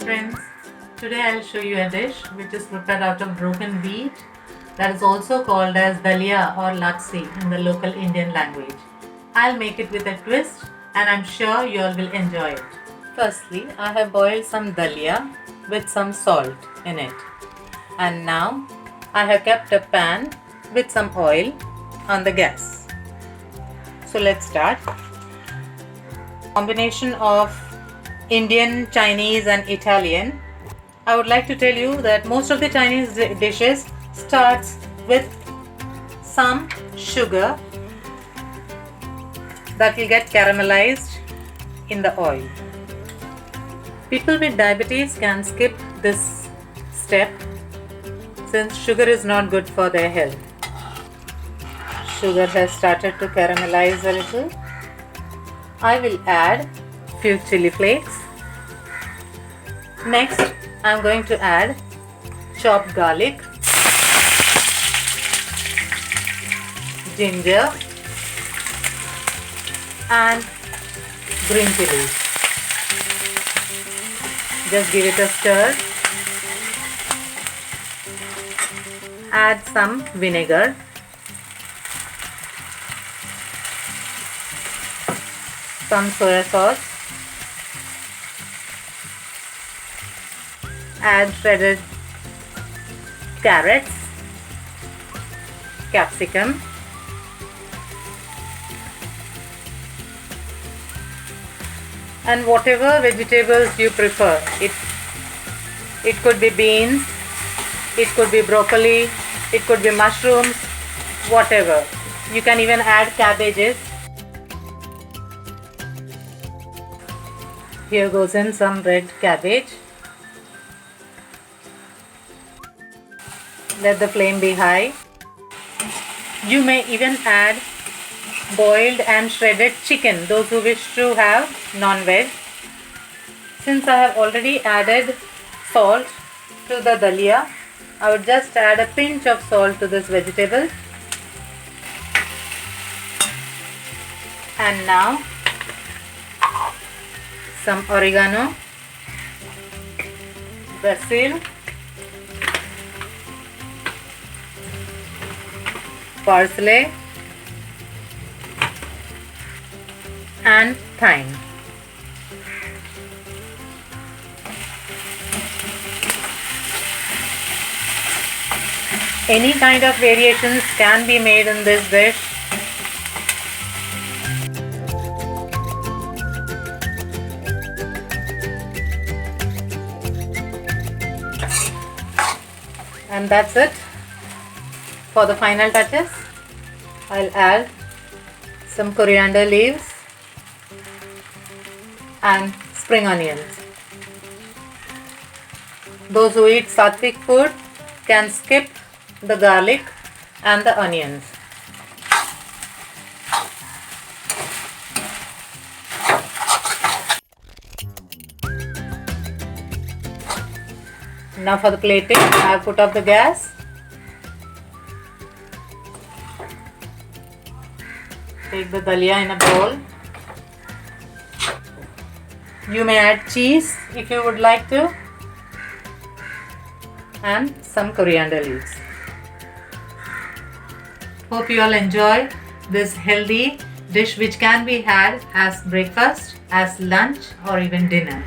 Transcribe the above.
friends, today I'll show you a dish which is prepared out of broken wheat that is also called as Daliya or Latsi in the local Indian language. I'll make it with a twist and I'm sure you all will enjoy it. Firstly, I have boiled some Daliya with some salt in it, and now I have kept a pan with some oil on the gas. So let's start. Combination of Indian, Chinese and Italian. I would like to tell you that most of the Chinese dishes starts with some sugar that will get caramelized in the oil. People with diabetes can skip this step since sugar is not good for their health. Sugar has started to caramelize a little. I will add few chili flakes. Next, I am going to add chopped garlic, ginger and green chilies. Just give it a stir. Add some vinegar. Some soya sauce. Add shredded carrots, capsicum, and whatever vegetables you prefer. It could be beans, it could be broccoli, it could be mushrooms, whatever. You can even add cabbages. Here goes in some red cabbage. Let the flame be high. You may even add boiled and shredded chicken, those who wish to have non-veg. Since I have already added salt to the Daliya, I would just add a pinch of salt to this vegetable. And now some oregano, basil, parsley and thyme. Any kind of variations can be made in this dish. And that's it. For the final touches, I'll add some coriander leaves and spring onions. Those who eat sattvic food can skip the garlic and the onions. Now for the plating, I have put up the gas. Take the Daliya in a bowl. You may add cheese if you would like to, and some coriander leaves. Hope you all enjoy this healthy dish which can be had as breakfast, as lunch or even dinner.